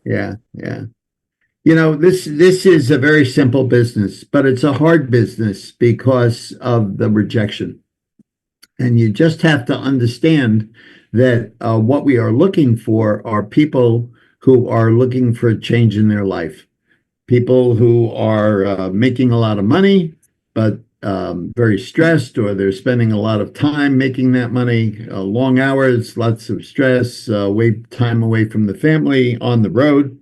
Yeah, yeah. This is a very simple business, but it's a hard business because of the rejection. And you just have to understand that what we are looking for are people who are looking for a change in their life, people who are making a lot of money, but very stressed, or they're spending a lot of time making that money, long hours, lots of stress, time away from the family, on the road.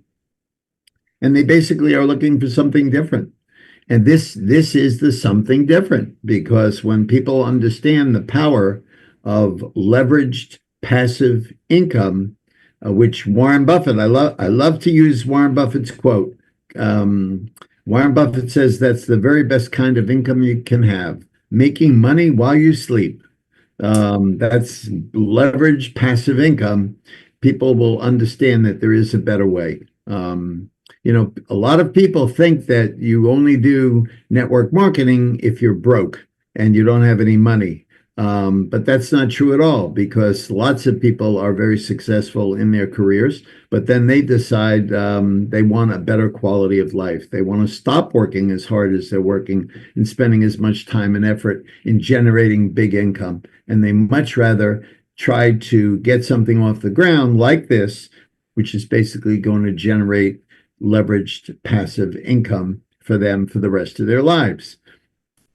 And they basically are looking for something different. And this is the something different, because when people understand the power of leveraged passive income, which Warren Buffett, I love to use Warren Buffett's quote. Warren Buffett says that's the very best kind of income you can have, making money while you sleep. That's leveraged passive income. People will understand that there is a better way. A lot of people think that you only do network marketing if you're broke and you don't have any money. But that's not true at all, because lots of people are very successful in their careers, but then they decide they want a better quality of life. They want to stop working as hard as they're working and spending as much time and effort in generating big income. And they much rather try to get something off the ground like this, which is basically going to generate leveraged passive income for them for the rest of their lives.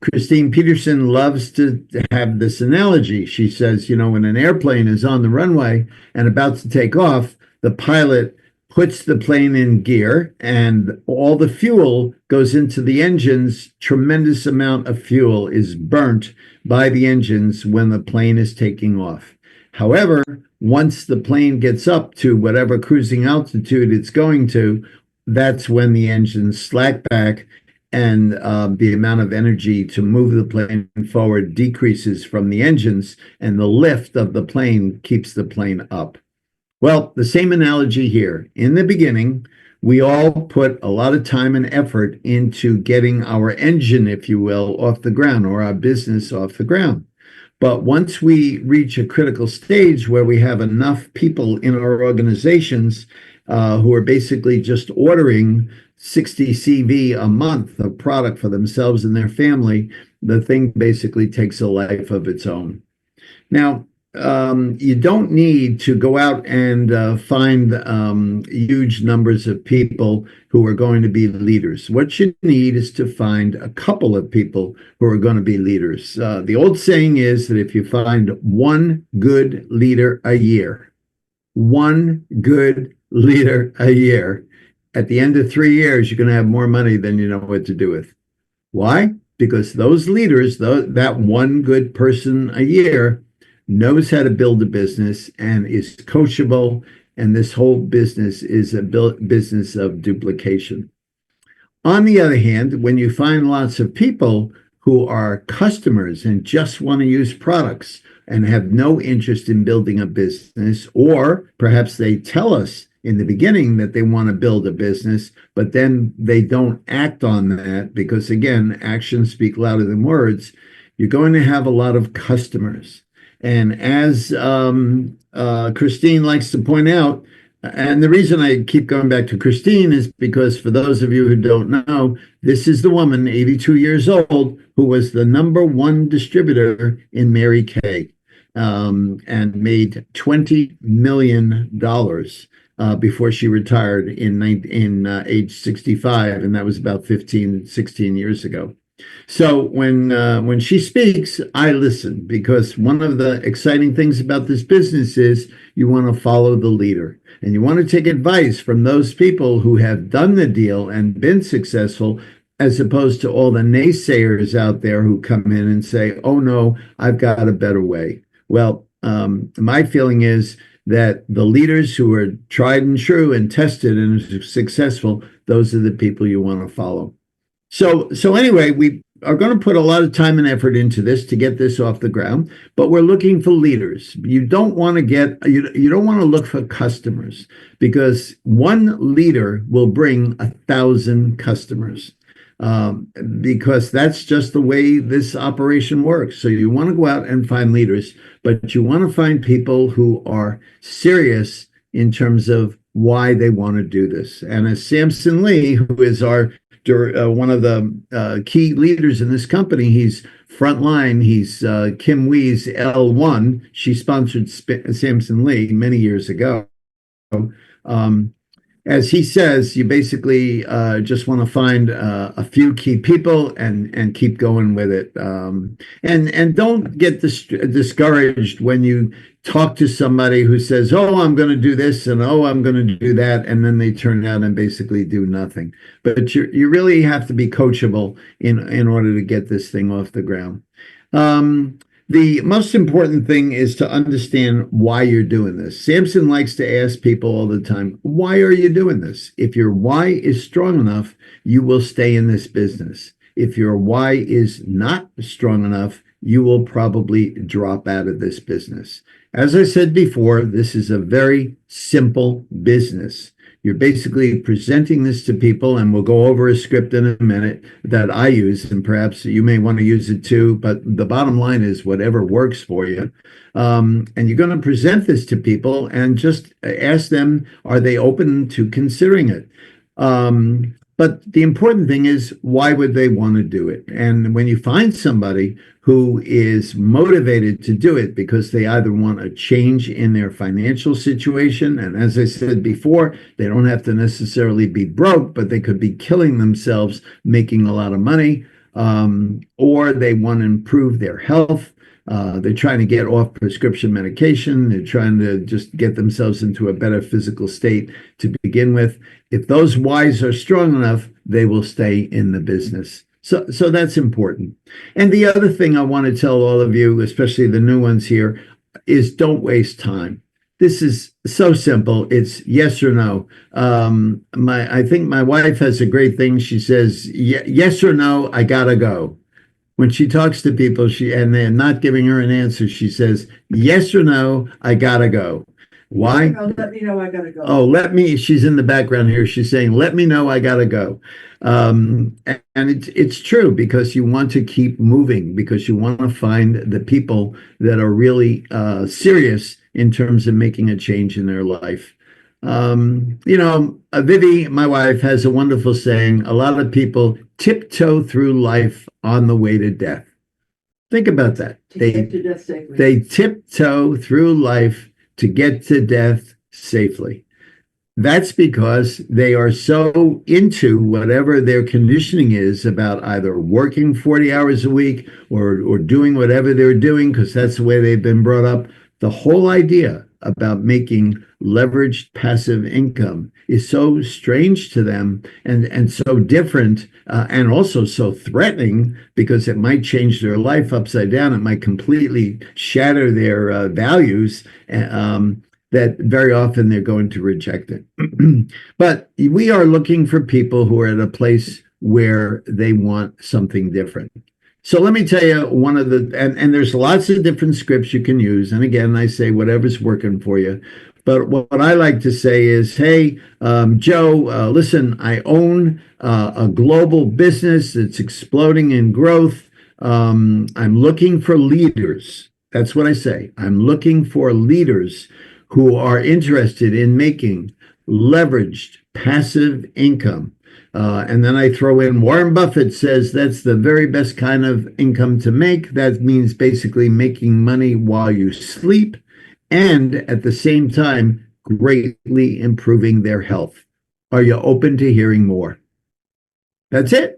Christine Peterson loves to have this analogy. She says, when an airplane is on the runway and about to take off, the pilot puts the plane in gear and all the fuel goes into the engines. Tremendous amount of fuel is burnt by the engines when the plane is taking off. However, once the plane gets up to whatever cruising altitude it's going to, that's when the engines slack back and the amount of energy to move the plane forward decreases from the engines, and the lift of the plane keeps the plane up. Well, the same analogy here. In the beginning, we all put a lot of time and effort into getting our engine, if you will, off the ground, or our business off the ground. But once we reach a critical stage where we have enough people in our organizations who are basically just ordering 60 CV a month of product for themselves and their family, the thing basically takes a life of its own. Now, you don't need to go out and find huge numbers of people who are going to be leaders. What you need is to find a couple of people who are going to be leaders. The old saying is that if you find one good leader a year, one good leader a year, at the end of 3 years, you're going to have more money than you know what to do with. Why? Because those leaders, that one good person a year, knows how to build a business and is coachable, and this whole business is a business of duplication. On the other hand, when you find lots of people who are customers and just want to use products and have no interest in building a business, or perhaps they tell us in the beginning that they want to build a business, but then they don't act on that because, again, actions speak louder than words, you're going to have a lot of customers. And as Christine likes to point out, and the reason I keep going back to Christine is because, for those of you who don't know, this is the woman, 82 years old, who was the #1 distributor in Mary Kay, and made $20 million before she retired in age 65, and that was about 16 years ago. So when she speaks, I listen, because one of the exciting things about this business is you want to follow the leader, and you want to take advice from those people who have done the deal and been successful, as opposed to all the naysayers out there who come in and say, oh no, I've got a better way. Well, my feeling is that the leaders who are tried and true and tested and successful, those are the people you want to follow. So anyway, we are going to put a lot of time and effort into this to get this off the ground, but we're looking for leaders. You don't want to look for customers, because one leader will bring 1,000 customers, because that's just the way this operation works. So you want to go out and find leaders, but you want to find people who are serious in terms of why they want to do this. And as Samson Lee, who is our one of the key leaders in this company, he's frontline. He's Kim Wee's L1. She sponsored Samson Lee many years ago. As he says, you basically just want to find a few key people and keep going with it. And don't get discouraged when you talk to somebody who says, oh, I'm going to do this and oh, I'm going to do that. And then they turn out and basically do nothing. But you really have to be coachable in order to get this thing off the ground. The most important thing is to understand why you're doing this. Samson likes to ask people all the time, why are you doing this? If your why is strong enough, you will stay in this business. If your why is not strong enough, you will probably drop out of this business. As I said before, this is a very simple business. You're basically presenting this to people, and we'll go over a script in a minute that I use, and perhaps you may want to use it too, but the bottom line is whatever works for you. And you're going to present this to people and just ask them, are they open to considering it? But the important thing is, why would they want to do it? And when you find somebody who is motivated to do it because they either want a change in their financial situation, and as I said before, they don't have to necessarily be broke, but they could be killing themselves making a lot of money, or they want to improve their health. They're trying to get off prescription medication. They're trying to just get themselves into a better physical state to begin with. If those whys are strong enough, they will stay in the business. So that's important. And the other thing I want to tell all of you, especially the new ones here, is don't waste time. This is so simple. It's yes or no. I think my wife has a great thing. She says, yes or no, I gotta go. When she talks to people, and they're not giving her an answer, she says, yes or no, I gotta go. Why? Let me know I gotta go. Oh, she's in the background here. She's saying, let me know I gotta go. And it's true, because you want to keep moving, because you want to find the people that are really serious in terms of making a change in their life. Vivi, my wife, has a wonderful saying: a lot of people tiptoe through life on the way to death. Think about that. Get to death safely. They tiptoe through life to get to death safely. That's because they are so into whatever their conditioning is about either working 40 hours a week or doing whatever they're doing, because that's the way they've been brought up. The whole idea about making leveraged passive income is so strange to them and so different and also so threatening, because it might change their life upside down. It might completely shatter their values, that very often they're going to reject it. But we are looking for people who are at a place where they want something different. So let me tell you one of the, and there's lots of different scripts you can use. And again, I say whatever's working for you. But what I like to say is, hey, Joe, listen, I own a global business that's exploding in growth. I'm looking for leaders. That's what I say. I'm looking for leaders who are interested in making leveraged passive income. And then I throw in, Warren Buffett says that's the very best kind of income to make. That means basically making money while you sleep and at the same time greatly improving their health. Are you open to hearing more? That's it.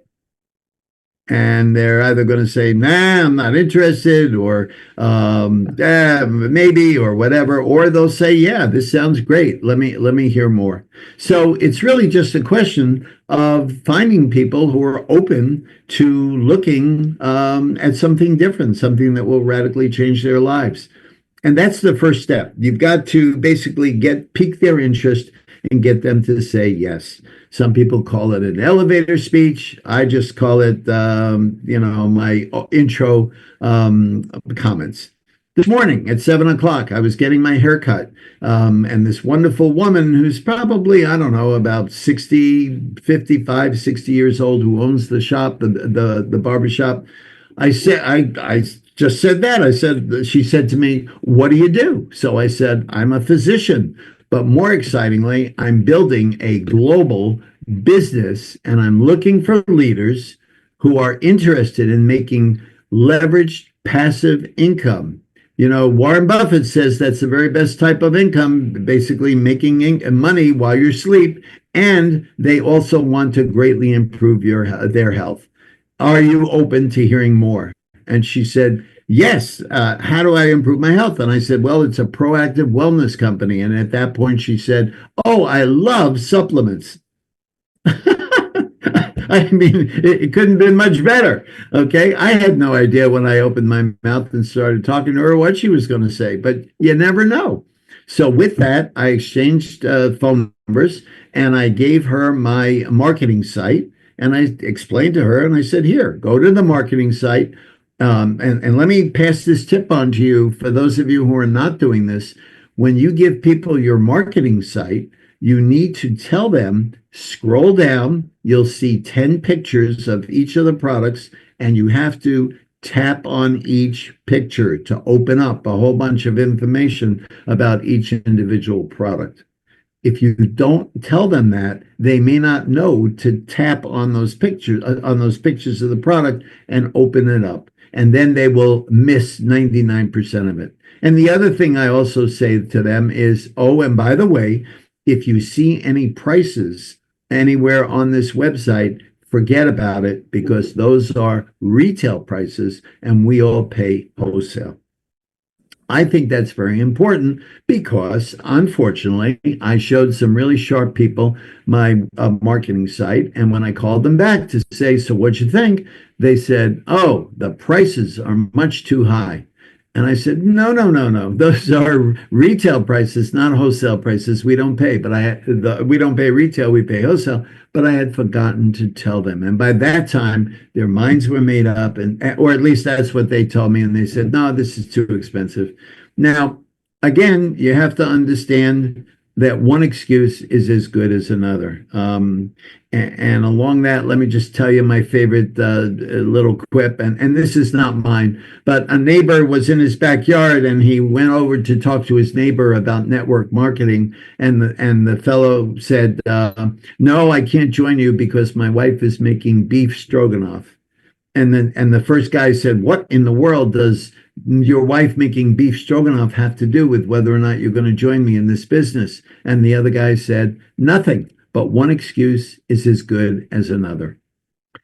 And they're either going to say, nah, I'm not interested, or maybe, or whatever, or they'll say, yeah, this sounds great. Let me hear more. So it's really just a question of finding people who are open to looking at something different, something that will radically change their lives. And that's the first step. You've got to basically pique their interest and get them to say yes. Some people call it an elevator speech. I just call it, my intro comments. This morning at 7:00, I was getting my hair cut. And this wonderful woman who's probably, I don't know, about 55, 60 years old, who owns the shop, the barber shop. I just said that. She said to me, what do you do? So I said, I'm a physician. But more excitingly, I'm building a global business, and I'm looking for leaders who are interested in making leveraged passive income. You know, Warren Buffett says that's the very best type of income, basically making money while you sleep. And they also want to greatly improve their health. Are you open to hearing more? And she said, yes. How do I improve my health? And I said, well, it's a proactive wellness company. And at that point, she said, oh, I love supplements. I mean, it couldn't have been much better. Okay. I had no idea when I opened my mouth and started talking to her what she was going to say, but you never know. So with that, I exchanged phone numbers, and I gave her my marketing site, and I explained to her, and I said, here, go to the marketing site. And let me pass this tip on to you for those of you who are not doing this. When you give people your marketing site, you need to tell them, scroll down, you'll see 10 pictures of each of the products, and you have to tap on each picture to open up a whole bunch of information about each individual product. If you don't tell them that, they may not know to tap on those pictures of the product and open it up. And then they will miss 99% of it. And the other thing I also say to them is, oh, and by the way, if you see any prices anywhere on this website, forget about it, because those are retail prices and we all pay wholesale. I think that's very important because, unfortunately, I showed some really sharp people my marketing site. And when I called them back to say, so what'd you think? They said, oh, the prices are much too high. And I said, no. Those are retail prices, not wholesale prices. We don't pay, we don't pay retail, we pay wholesale. But I had forgotten to tell them. And by that time, their minds were made up, or at least that's what they told me. And they said, no, this is too expensive. Now, again, you have to understand that one excuse is as good as another. And along that, let me just tell you my favorite little quip. And this is not mine, but a neighbor was in his backyard, and he went over to talk to his neighbor about network marketing. And the fellow said, no, I can't join you because my wife is making beef stroganoff. And the first guy said, what in the world does your wife making beef stroganoff have to do with whether or not you're going to join me in this business? And the other guy said, nothing, but one excuse is as good as another.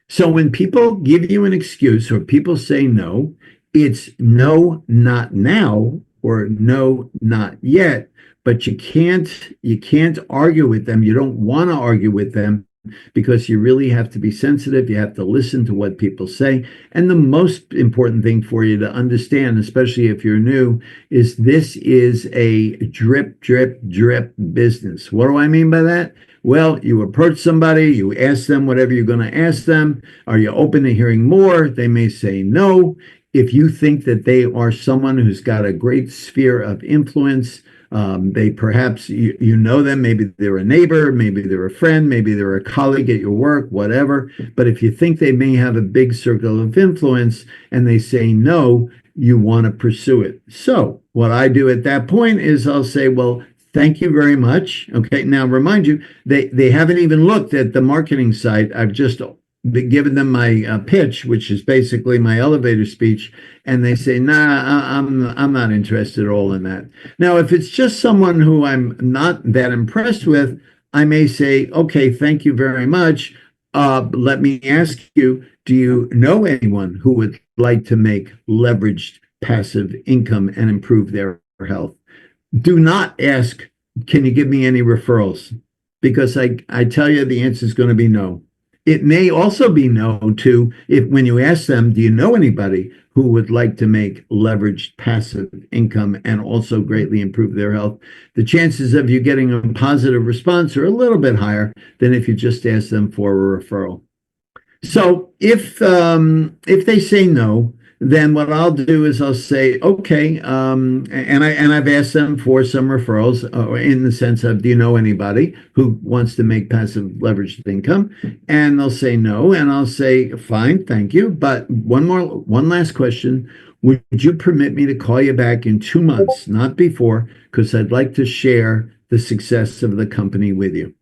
So when people give you an excuse or people say no, it's no, not now, or no, not yet. But you can't argue with them. You don't want to argue with them, because you really have to be sensitive. You have to listen to what people say. And the most important thing for you to understand, especially if you're new, is this is a drip, drip, drip business. What do I mean by that? Well, you approach somebody, you ask them whatever you're going to ask them. Are you open to hearing more? They may say no. If you think that they are someone who's got a great sphere of influence, they perhaps, you know them, maybe they're a neighbor, maybe they're a friend, maybe they're a colleague at your work, whatever. But if you think they may have a big circle of influence and they say no, you want to pursue it. So what I do at that point is I'll say, well, thank you very much. Okay, now remind you, they haven't even looked at the marketing site. I've just given them my pitch, which is basically my elevator speech, and they say, nah, I'm not interested at all in that. Now, if it's just someone who I'm not that impressed with, I may say, okay, thank you very much. Let me ask you, do you know anyone who would like to make leveraged passive income and improve their health? Do not ask, can you give me any referrals? Because I tell you, the answer is going to be no. It may also be no to, if when you ask them, do you know anybody who would like to make leveraged passive income and also greatly improve their health? The chances of you getting a positive response are a little bit higher than if you just ask them for a referral. So if they say no, then what I'll do is I'll say, okay, and I've asked them for some referrals, in the sense of, do you know anybody who wants to make passive leveraged income? And they'll say no, and I'll say, fine, thank you. But one last question. Would you permit me to call you back in 2 months, not before, because I'd like to share the success of the company with you.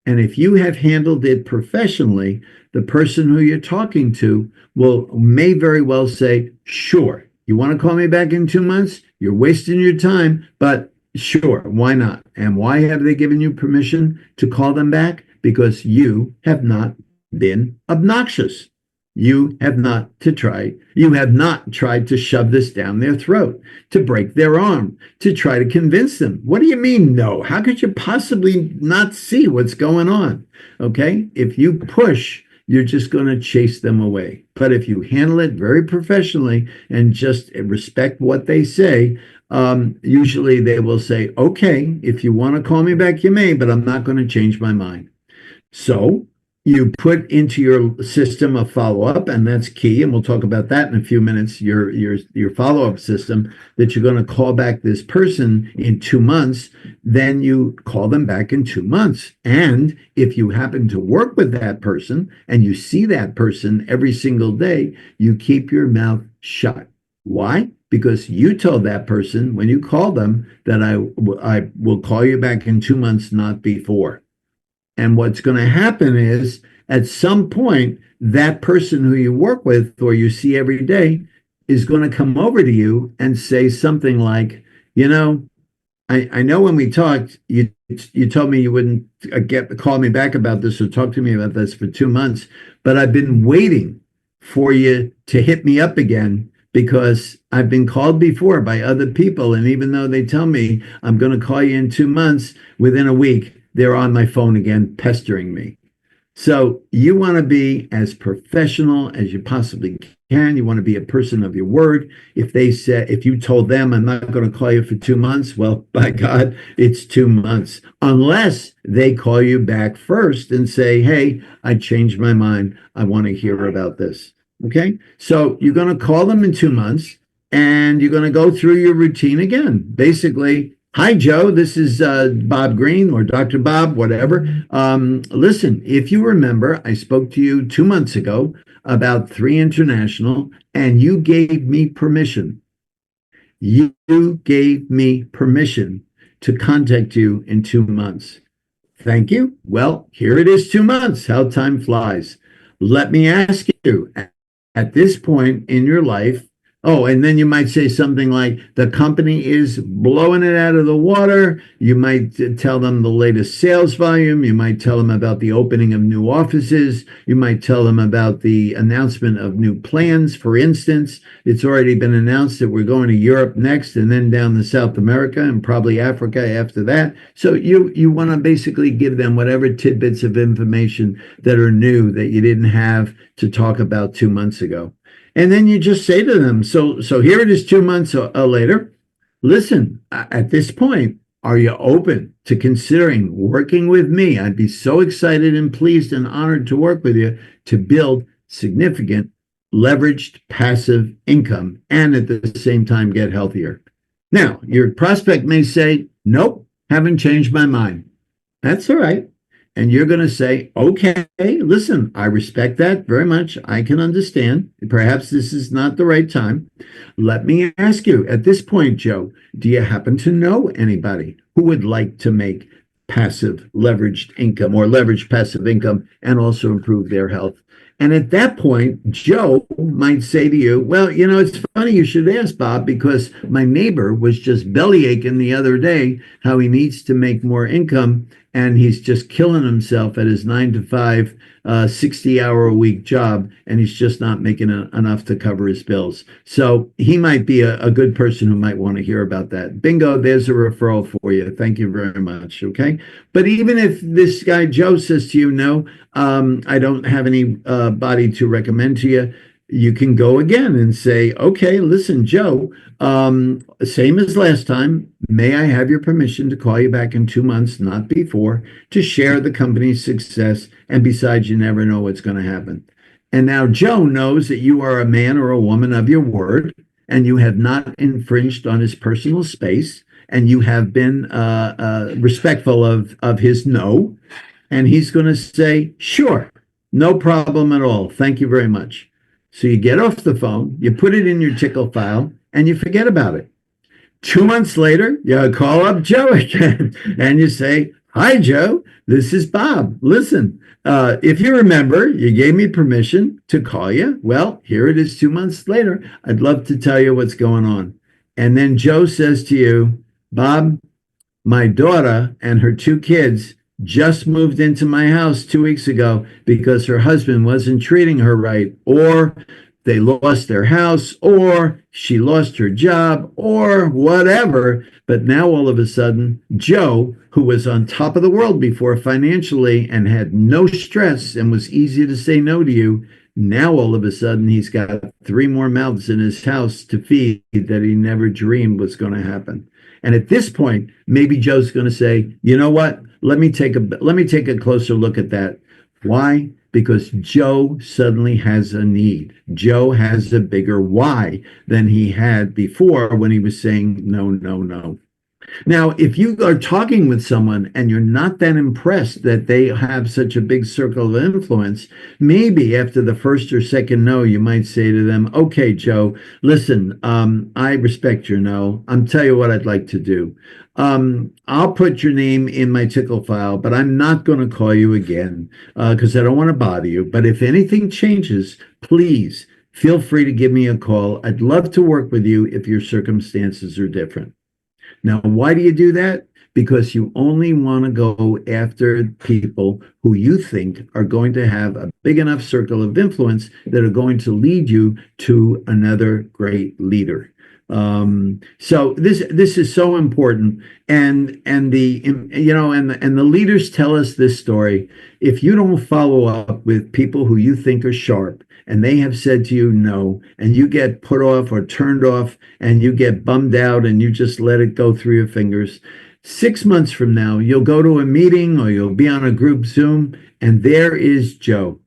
And if you have handled it professionally, the person who you're talking to may very well say, sure, you want to call me back in 2 months? You're wasting your time, but sure, why not? And why have they given you permission to call them back? Because you have not been obnoxious. You have not tried to shove this down their throat, to break their arm, to try to convince them. What do you mean, no? How could you possibly not see what's going on? Okay? If you push, you're just going to chase them away. But if you handle it very professionally and just respect what they say, usually they will say, okay, if you want to call me back, you may, but I'm not going to change my mind. So you put into your system a follow-up, and that's key. And we'll talk about that in a few minutes, your follow-up system, that you're going to call back this person in 2 months. Then you call them back in 2 months. And if you happen to work with that person and you see that person every single day, you keep your mouth shut. Why? Because you told that person when you call them that I will call you back in 2 months, not before. And what's going to happen is at some point, that person who you work with or you see every day is going to come over to you and say something like, I know when we talked, you told me you wouldn't call me back about this or talk to me about this for 2 months, but I've been waiting for you to hit me up again because I've been called before by other people. And even though they tell me I'm going to call you in 2 months, within a week, they're on my phone again, pestering me. So you want to be as professional as you possibly can. You want to be a person of your word. If you told them I'm not going to call you for 2 months, well, by God, it's 2 months. Unless they call you back first and say, hey, I changed my mind. I want to hear about this. Okay. So you're going to call them in 2 months and you're going to go through your routine again. Basically, hi, Joe, this is Bob Green or Dr. Bob, whatever. Listen, if you remember, I spoke to you 2 months ago about 3 International, and you gave me permission. You gave me permission to contact you in 2 months. Thank you. Well, here it is, 2 months. How time flies. Let me ask you, at this point in your life, oh, and then you might say something like, the company is blowing it out of the water. You might tell them the latest sales volume. You might tell them about the opening of new offices. You might tell them about the announcement of new plans. For instance, it's already been announced that we're going to Europe next and then down to South America and probably Africa after that. So you want to basically give them whatever tidbits of information that are new that you didn't have to talk about 2 months ago. And then you just say to them, so here it is 2 months later. Listen, at this point, are you open to considering working with me? I'd be so excited and pleased and honored to work with you to build significant leveraged passive income and at the same time get healthier. Now, your prospect may say, nope, haven't changed my mind. That's all right. And you're going to say, okay, listen, I respect that very much. I can understand. Perhaps this is not the right time. Let me ask you, at this point, Joe, do you happen to know anybody who would like to make passive leveraged income or leveraged passive income and also improve their health? And at that point, Joe might say to you, well, it's funny you should ask, Bob, because my neighbor was just belly aching the other day how he needs to make more income. And he's just killing himself at his 9 to 5, 60-hour-a-week job, and he's just not making enough to cover his bills. So he might be a good person who might want to hear about that. Bingo, there's a referral for you. Thank you very much, okay? But even if this guy Joe says to you, no, I don't have anybody to recommend to you, you can go again and say, okay, listen, Joe, same as last time, may I have your permission to call you back in 2 months, not before, to share the company's success? And besides, you never know what's going to happen. And now Joe knows that you are a man or a woman of your word, and you have not infringed on his personal space, and you have been respectful of his no. And he's going to say, sure, no problem at all. Thank you very much. So you get off the phone, you put it in your tickle file, and you forget about it. 2 months later, you call up Joe again and you say, "Hi, Joe, this is Bob. Listen, if you remember, you gave me permission to call you. Well, here it is 2 months later. I'd love to tell you what's going on." And then Joe says to you, "Bob, my daughter and her 2 kids just moved into my house 2 weeks ago because her husband wasn't treating her right, or they lost their house, or she lost her job, or whatever. But now all of a sudden, Joe, who was on top of the world before financially and had no stress and was easy to say no to you, now all of a sudden he's got 3 more mouths in his house to feed that he never dreamed was going to happen." And at this point, maybe Joe's going to say, "You know what? Let me take a closer look at that." Why? Because Joe suddenly has a need. Joe has a bigger why than he had before when he was saying no, no, no. Now, if you are talking with someone and you're not that impressed that they have such a big circle of influence, maybe after the first or second no, you might say to them, "Okay, Joe, listen, I respect your no. I'm tell you what I'd like to do. I'll put your name in my tickle file, but I'm not going to call you again because I don't want to bother you. But if anything changes, please feel free to give me a call. I'd love to work with you if your circumstances are different." Now, why do you do that? Because you only want to go after people who you think are going to have a big enough circle of influence that are going to lead you to another great leader. So this is so important, and the leaders tell us this story. If you don't follow up with people who you think are sharp, and they have said to you no, and you get put off or turned off, and you get bummed out, and you just let it go through your fingers, 6 months from now, you'll go to a meeting or you'll be on a group Zoom, and there is Joe.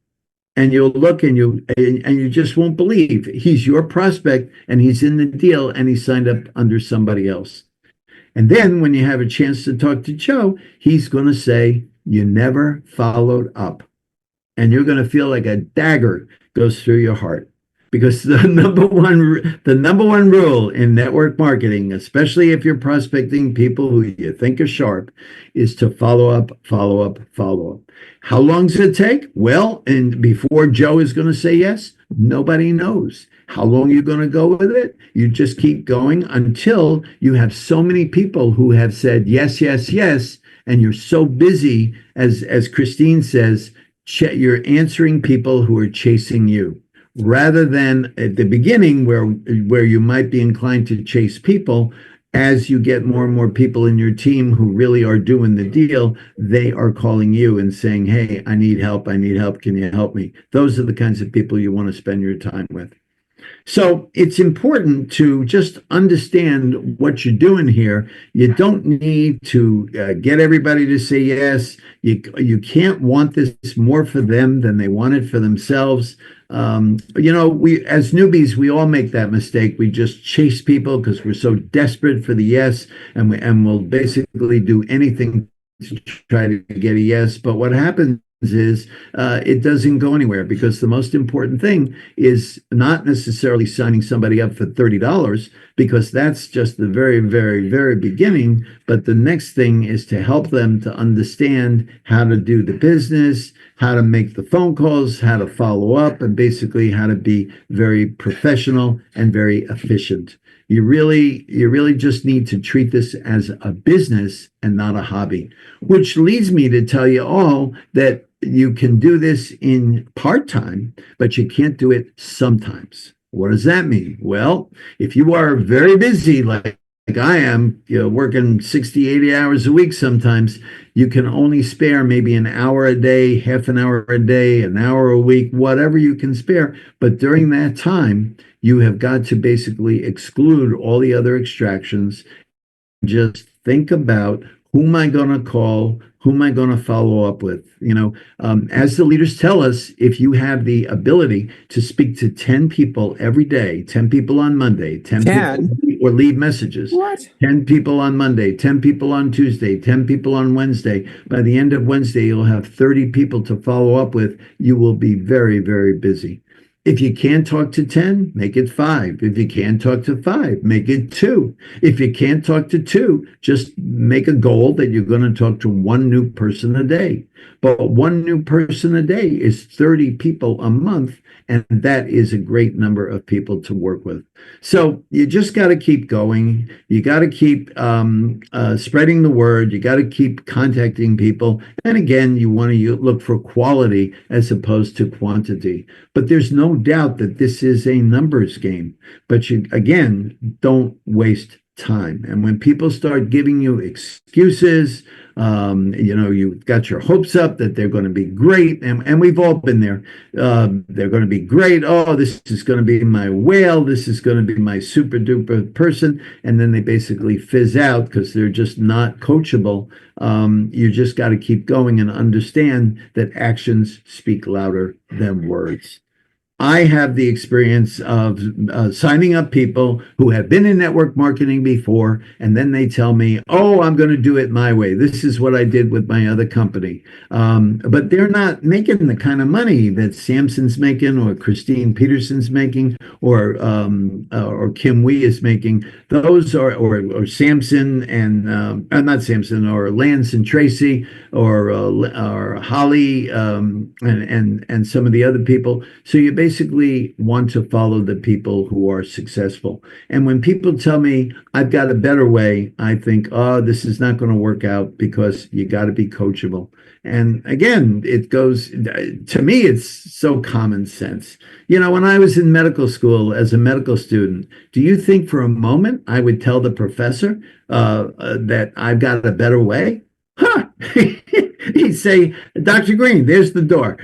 And you'll look and you just won't believe he's your prospect and he's in the deal and he signed up under somebody else. And then when you have a chance to talk to Joe, he's going to say, "You never followed up." And you're going to feel like a dagger goes through your heart. Because the number one rule in network marketing, especially if you're prospecting people who you think are sharp, is to follow up, follow up, follow up. How long does it take? Well, and before Joe is going to say yes, nobody knows. How long you're going to go with it? You just keep going until you have so many people who have said yes, yes, yes, and you're so busy, as Christine says, you're answering people who are chasing you. Rather than at the beginning where you might be inclined to chase people, as you get more and more people in your team who really are doing the deal, they are calling you and saying, "Hey, I need help. I need help. Can you help me?" Those are the kinds of people you want to spend your time with. So it's important to just understand what you're doing here. You don't need to get everybody to say yes. You can't want this more for them than they want it for themselves. We as newbies, we all make that mistake. We just chase people because we're so desperate for the yes, and we'll basically do anything to try to get a yes. But what happens is it doesn't go anywhere, because the most important thing is not necessarily signing somebody up for $30, because that's just the very, very, very beginning. But the next thing is to help them to understand how to do the business, how to make the phone calls, how to follow up, and basically how to be very professional and very efficient. You really just need to treat this as a business and not a hobby, which leads me to tell you all that you can do this in part-time, but you can't do it sometimes. What does that mean? Well, if you are very busy, like I am, working 60, 80 hours a week sometimes, you can only spare maybe an hour a day, half an hour a day, an hour a week, whatever you can spare. But during that time, you have got to basically exclude all the other extractions. Just think about, who am I going to call? Who am I going to follow up with? As the leaders tell us, if you have the ability to speak to 10 people every day, 10 people on Monday, 10 people, or leave messages, What? 10 people on Monday, 10 people on Tuesday, 10 people on Wednesday. By the end of Wednesday, you'll have 30 people to follow up with. You will be very, very busy. If you can't talk to 10, make it 5. If you can't talk to 5, make it 2. If you can't talk to 2, just make a goal that you're going to talk to one new person a day. But one new person a day is 30 people a month, and that is a great number of people to work with. So you just got to keep going. You got to keep spreading the word. You got to keep contacting people. And again, you want to look for quality as opposed to quantity. But there's no doubt that this is a numbers game. But you, again, don't waste time. And when people start giving you excuses, you've got your hopes up that they're going to be great. And we've all been there. They're going to be great. Oh, this is going to be my whale. This is going to be my super duper person. And then they basically fizz out because they're just not coachable. You just got to keep going and understand that actions speak louder than words. I have the experience of signing up people who have been in network marketing before, and then they tell me, oh, I'm going to do it my way. This is what I did with my other company. But they're not making the kind of money that Samson's making or Christine Peterson's making or Kim Wee is making. Those are, or Samson and, not Samson, or Lance and Tracy or Holly and some of the other people. So you basically want to follow the people who are successful. And when people tell me I've got a better way, I think, oh, this is not going to work out because you got to be coachable. And again, it goes, to me, it's so common sense. When I was in medical school as a medical student, do you think for a moment I would tell the professor that I've got a better way? Huh? He'd say, Dr. Green, there's the door.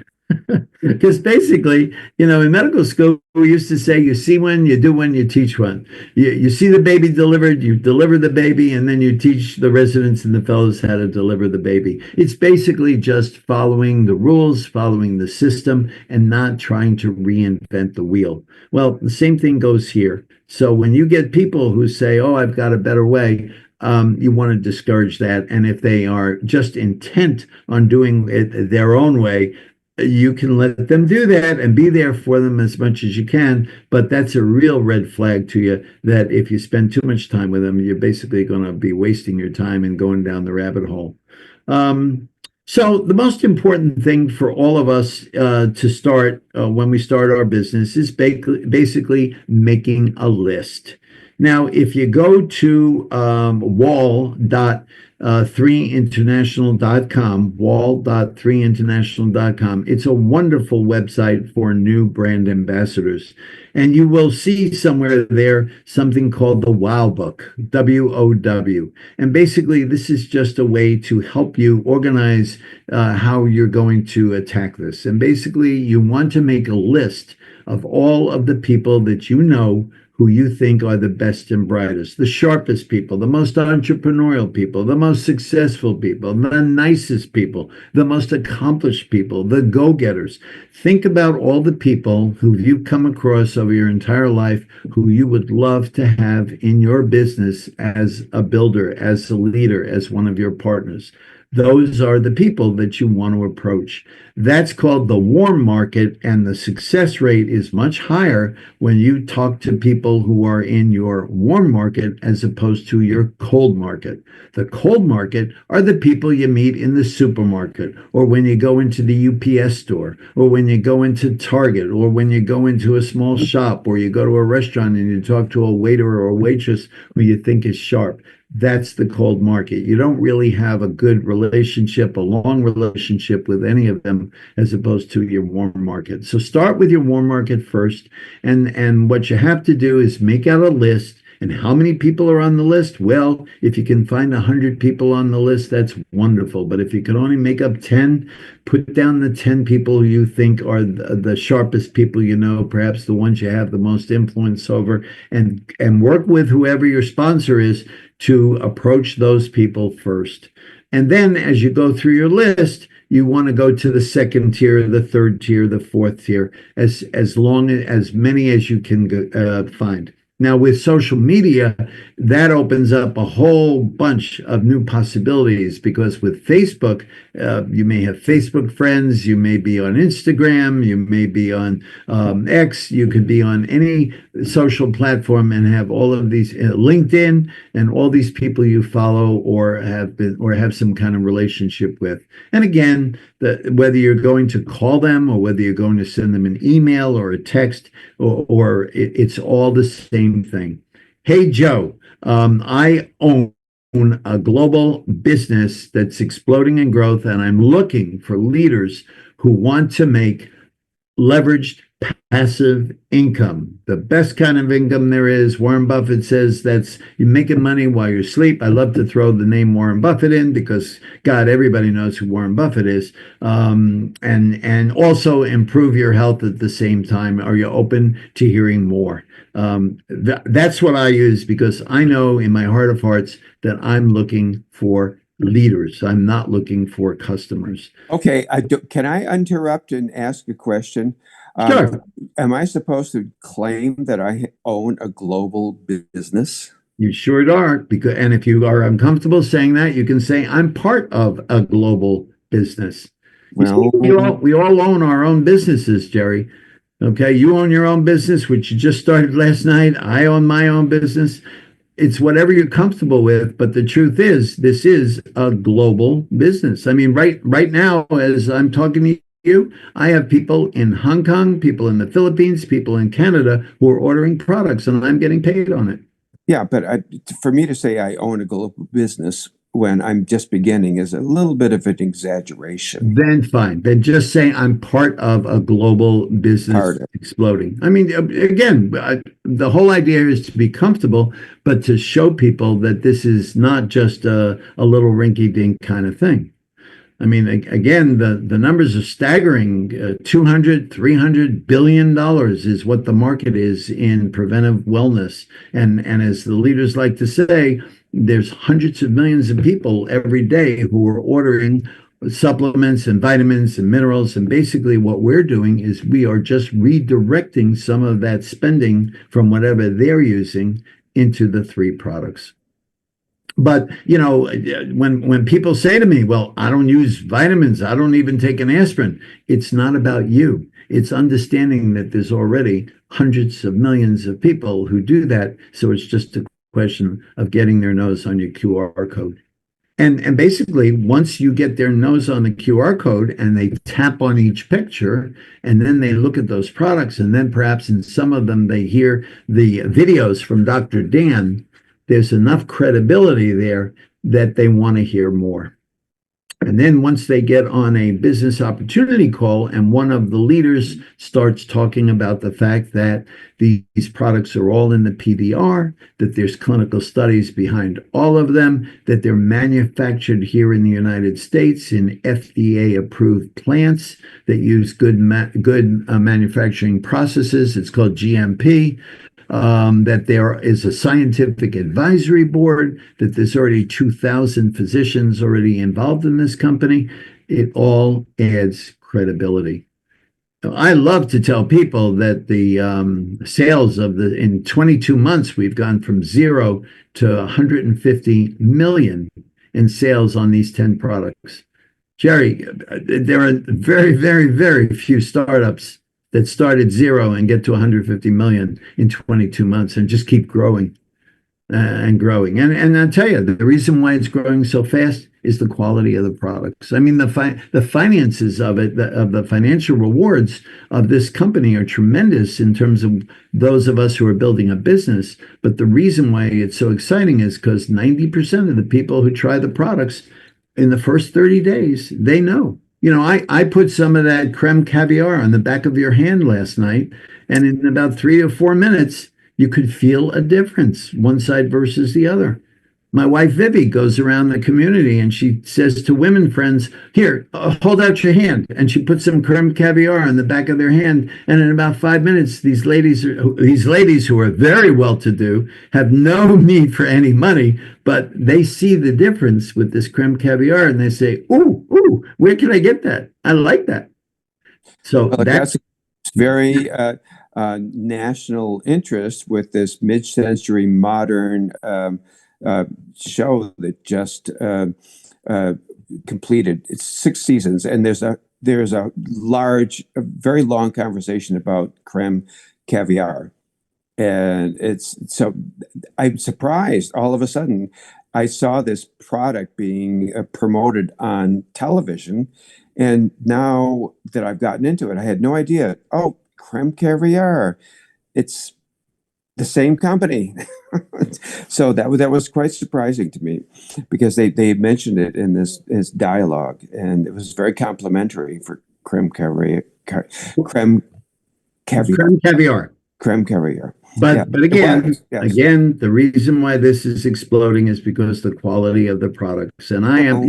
Because basically, in medical school, we used to say, you see one, you do one, you teach one. You see the baby delivered, you deliver the baby, and then you teach the residents and the fellows how to deliver the baby. It's basically just following the rules, following the system, and not trying to reinvent the wheel. Well, the same thing goes here. So when you get people who say, oh, I've got a better way, you want to discourage that. And if they are just intent on doing it their own way, you can let them do that and be there for them as much as you can. But that's a real red flag to you that if you spend too much time with them, you're basically going to be wasting your time and going down the rabbit hole. So the most important thing for all of us to start when we start our business is basically making a list. Now, if you go to wall.3international.com, it's a wonderful website for new brand ambassadors. And you will see somewhere there something called the WOW book, WOW. And basically, this is just a way to help you organize how you're going to attack this. And basically, you want to make a list of all of the people that you know who you think are the best and brightest, the sharpest people, the most entrepreneurial people, the most successful people, the nicest people, the most accomplished people, the go-getters. Think about all the people who you've come across over your entire life who you would love to have in your business as a builder, as a leader, as one of your partners. Those are the people that you want to approach. That's called the warm market, and the success rate is much higher when you talk to people who are in your warm market as opposed to your cold market. The cold market are the people you meet in the supermarket, or when you go into the UPS store, or when you go into Target, or when you go into a small shop, or you go to a restaurant and you talk to a waiter or a waitress who you think is sharp. That's the cold market. You don't really have a good relationship, a long relationship with any of them as opposed to your warm market. So start with your warm market first. And what you have to do is make out a list. And how many people are on the list? Well, if you can find 100 people on the list, that's wonderful. But if you can only make up 10, put down the 10 people you think are the sharpest people you know, perhaps the ones you have the most influence over, and work with whoever your sponsor is to approach those people first. And then as you go through your list, you want to go to the second tier, the third tier, the fourth tier, as many as you can find. Now, with social media, that opens up a whole bunch of new possibilities, because with Facebook, you may have Facebook friends, you may be on Instagram, you may be on X, you could be on any social platform and have all of these LinkedIn and all these people you follow or have some kind of relationship with. And again, whether you're going to call them or whether you're going to send them an email or a text, or it's all the same thing. Hey, Joe, I own a global business that's exploding in growth, and I'm looking for leaders who want to make leveraged passive income, the best kind of income there is. Warren Buffett says that's you're making money while you sleep. I love to throw the name Warren Buffett in because, God, everybody knows who Warren Buffett is. And also improve your health at the same time. Are you open to hearing more? That's what I use, because I know in my heart of hearts that I'm looking for leaders. I'm not looking for customers. Okay, can I interrupt and ask a question? Sure. Am I supposed to claim that I own a global business? You sure are. And if you are uncomfortable saying that, you can say I'm part of a global business. Well, we all own our own businesses, Jerry. Okay, you own your own business, which you just started last night. I own my own business. It's whatever you're comfortable with, but the truth is, this is a global business. I mean, right now, as I'm talking to you, I have people in Hong Kong, people in the Philippines, people in Canada who are ordering products, and I'm getting paid on it. Yeah, but for me to say I own a global business when I'm just beginning is a little bit of an exaggeration. Then fine. Then just say I'm part of a global business exploding. I mean, again, the whole idea is to be comfortable, but to show people that this is not just a little rinky-dink kind of thing. I mean, again, the numbers are staggering. $200-300 billion is what the market is in preventive wellness. And as the leaders like to say, there's hundreds of millions of people every day who are ordering supplements and vitamins and minerals. And basically what we're doing is we are just redirecting some of that spending from whatever they're using into the three products. But, you know, when people say to me, well, I don't use vitamins, I don't even take an aspirin, it's not about you. It's understanding that there's already hundreds of millions of people who do that. So it's just a question of getting their nose on your QR code. And basically, once you get their nose on the QR code and they tap on each picture, and then they look at those products, and then perhaps in some of them they hear the videos from Dr. Dan, there's enough credibility there that they want to hear more. And then once they get on a business opportunity call and one of the leaders starts talking about the fact that these products are all in the PDR, that there's clinical studies behind all of them, that they're manufactured here in the United States in FDA-approved plants that use good manufacturing processes, it's called GMP, that there is a scientific advisory board, that there's already 2,000 physicians already involved in this company. It all adds credibility. I love to tell people that the sales in 22 months, we've gone from 0 to 150 million in sales on these 10 products. Jerry, there are very, very, very few startups that start at 0 and get to 150 million in 22 months and just keep growing and growing. And I'll tell you, the reason why it's growing so fast is the quality of the products. I mean, the finances of it, of the financial rewards of this company are tremendous in terms of those of us who are building a business. But the reason why it's so exciting is because 90% of the people who try the products in the first 30 days, they know. You know, I put some of that creme caviar on the back of your hand last night, and in about 3 or 4 minutes, you could feel a difference, one side versus the other. My wife, Vivi, goes around the community and she says to women friends, here, hold out your hand. And she puts some creme caviar on the back of their hand. And in about 5 minutes, these ladies who are very well-to-do have no need for any money, but they see the difference with this creme caviar and they say, ooh, where can I get that? I like that. So that's very national interest with this mid-century modern show that just completed. It's 6 seasons, and there's a very long conversation about creme caviar. And so I'm surprised all of a sudden I saw this product being promoted on television. And now that I've gotten into it, I had no idea. Oh, creme caviar. It's the same company. So that was quite surprising to me, because they mentioned it in this dialogue, and it was very complimentary for creme caviar. Creme caviar. Creme caviar. But again, yes. again, the reason why this is exploding is because the quality of the products. And I am,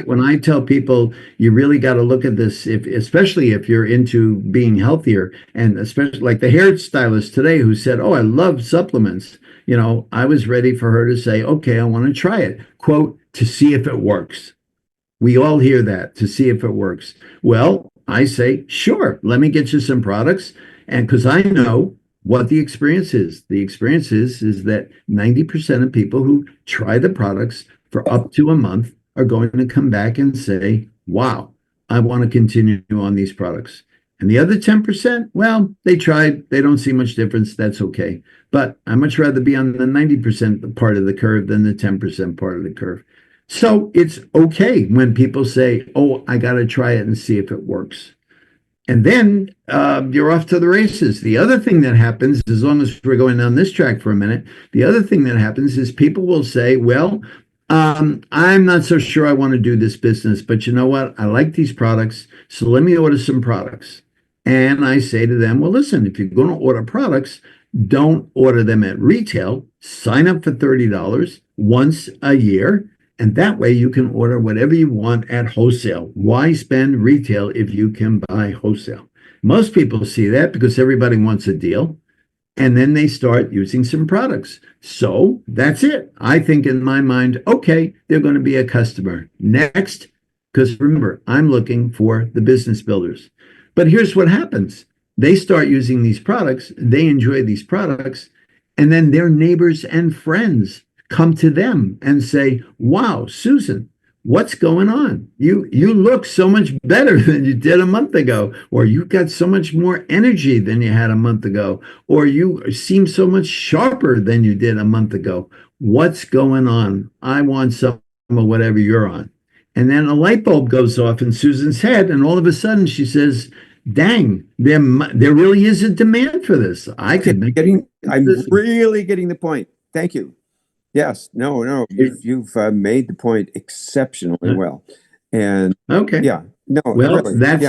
when I tell people you really got to look at this, especially if you're into being healthier, and especially like the hairstylist today who said, "Oh, I love supplements." I was ready for her to say, "Okay, I want to try it." Quote, "to see if it works." We all hear that, to see if it works. Well, I say, sure, let me get you some products. And because I know what the experience is. The experience is that 90% of people who try the products for up to a month are going to come back and say, "Wow, I want to continue on these products." And the other 10%, well, they tried, they don't see much difference, that's okay. But I much rather be on the 90% part of the curve than the 10% part of the curve. So it's okay when people say, "Oh, I got to try it and see if it works." And then you're off to the races. The other thing that happens, as long as we're going down this track for a minute, the other thing that happens is people will say, "Well, I'm not so sure I want to do this business, but you know what? I like these products, so let me order some products." And I say to them, "Well, listen, if you're going to order products, don't order them at retail. Sign up for $30 once a year. And that way you can order whatever you want at wholesale. Why spend retail if you can buy wholesale?" Most people see that because everybody wants a deal. And then they start using some products. So that's it. I think in my mind, okay, they're going to be a customer. Next, because remember, I'm looking for the business builders. But here's what happens. They start using these products. They enjoy these products. And then their neighbors and friends come to them and say, "Wow, Susan, what's going on? You look so much better than you did a month ago," or "You've got so much more energy than you had a month ago," or "You seem so much sharper than you did a month ago. What's going on? I want some of whatever you're on." And then a light bulb goes off in Susan's head, and all of a sudden she says, "Dang, there really is a demand for this. I could make I'm really getting the point. Thank you. Yes, no, you've made the point exceptionally well, and okay, yeah, no, well, really, that's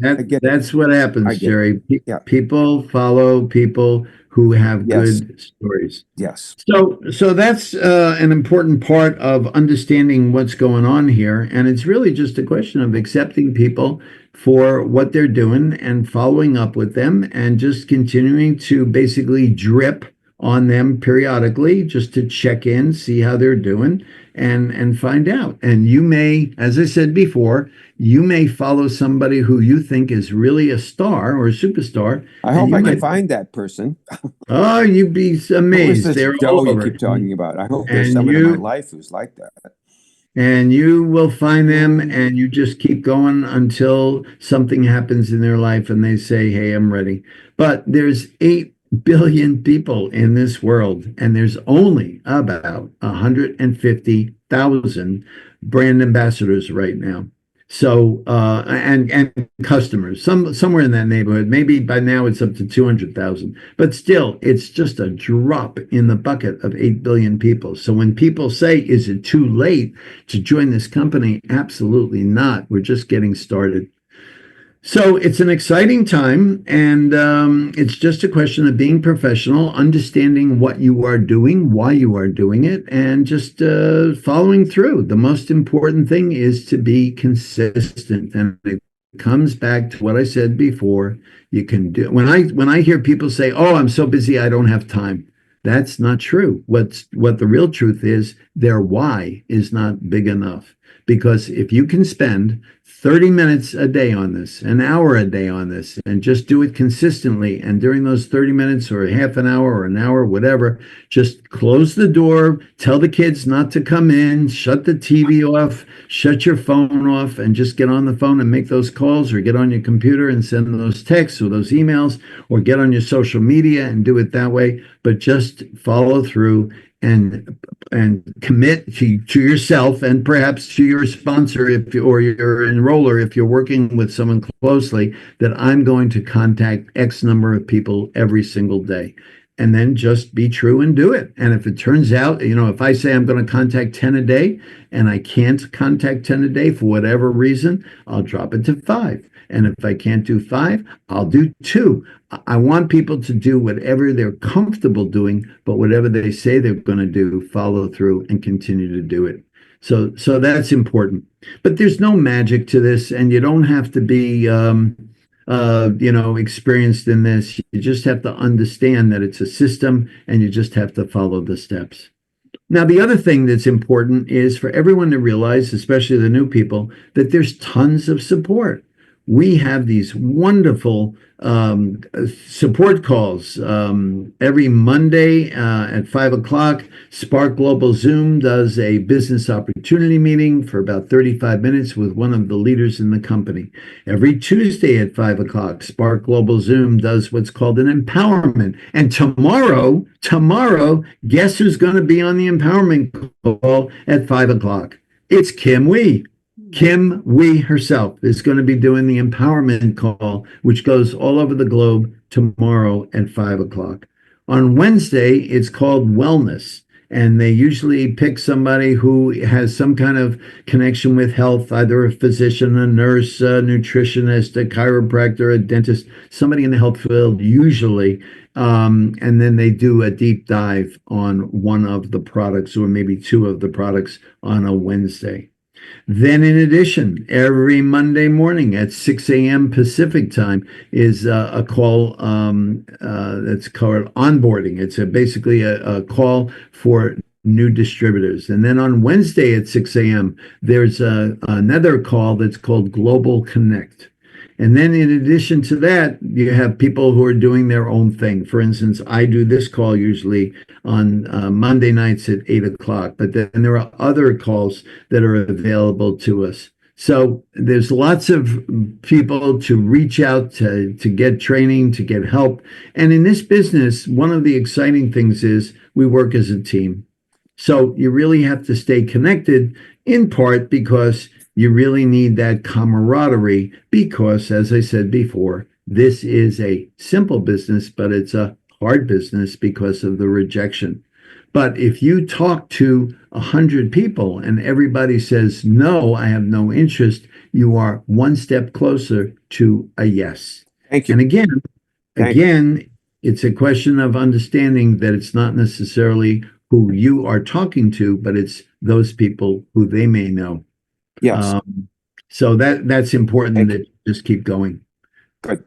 I get that's what happens, Jerry. Yeah. People follow people who have good stories. Yes. So that's an important part of understanding what's going on here, and it's really just a question of accepting people for what they're doing and following up with them, and just continuing to basically drip on them periodically, just to check in, see how they're doing, and find out. And you may, as I said before, you may follow somebody who you think is really a star or a superstar. I hope I can find that person. Oh, you'd be amazed. They're all over. You keep talking about. I hope there's someone in my life who's like that. And you will find them, and you just keep going until something happens in their life and they say, "Hey, I'm ready." But there's 8 billion people in this world, and there's only about 150,000 brand ambassadors right now. So and customers, somewhere in that neighborhood. Maybe by now it's up to 200,000, but still, it's just a drop in the bucket of 8 billion people. So when people say, "Is it too late to join this company?" Absolutely not. We're just getting started. So it's an exciting time, and it's just a question of being professional, understanding what you are doing, why you are doing it, and just following through. The most important thing is to be consistent, and it comes back to what I said before. You can do when I hear people say, "Oh, I'm so busy, I don't have time." That's not true. What the real truth is, their why is not big enough. because if you can spend 30 minutes a day on this, an hour a day on this, and just do it consistently, and during those 30 minutes or half an hour or an hour, whatever, just close the door, tell the kids not to come in, shut the TV off, shut your phone off, and just get on the phone and make those calls, or get on your computer and send those texts or those emails, or get on your social media and do it that way. But just follow through and commit to yourself and perhaps to your sponsor or your enroller if you're working with someone closely, that I'm going to contact X number of people every single day. And then just be true and do it. And if it turns out, if I say I'm going to contact 10 a day and I can't contact 10 a day for whatever reason, I'll drop it to 5. And if I can't do 5, I'll do 2. I want people to do whatever they're comfortable doing, but whatever they say they're going to do, follow through and continue to do it. So that's important. But there's no magic to this, and you don't have to be, experienced in this. You just have to understand that it's a system, and you just have to follow the steps. Now, the other thing that's important is for everyone to realize, especially the new people, that there's tons of support. We have these wonderful support calls every Monday at 5 o'clock. Spark Global Zoom does a business opportunity meeting for about 35 minutes with one of the leaders in the company. Every Tuesday at 5 o'clock, Spark Global Zoom does what's called an empowerment. And tomorrow, guess who's going to be on the empowerment call at 5 o'clock? It's Kim Wee. Kim Wee herself is going to be doing the empowerment call, which goes all over the globe tomorrow at 5 o'clock. On Wednesday, it's called Wellness, and they usually pick somebody who has some kind of connection with health, either a physician, a nurse, a nutritionist, a chiropractor, a dentist, somebody in the health field usually. And then they do a deep dive on one of the products or maybe 2 of the products on a Wednesday. Then, in addition, every Monday morning at 6 a.m. Pacific time is a call that's called onboarding. It's basically a call for new distributors. And then on Wednesday at 6 a.m., there's another call that's called Global Connect. And then in addition to that, you have people who are doing their own thing. For instance, I do this call usually on Monday nights at 8 o'clock, but then there are other calls that are available to us. So there's lots of people to reach out to get training, to get help. And in this business, one of the exciting things is we work as a team. So you really have to stay connected, in part because you really need that camaraderie, because, as I said before, this is a simple business, but it's a hard business because of the rejection. But if you talk to 100 people and everybody says, no, I have no interest, you are one step closer to a yes. Thank you. And again, it's a question of understanding that it's not necessarily who you are talking to, but it's those people who they may know. Yes. So that's important that you just keep going. Good.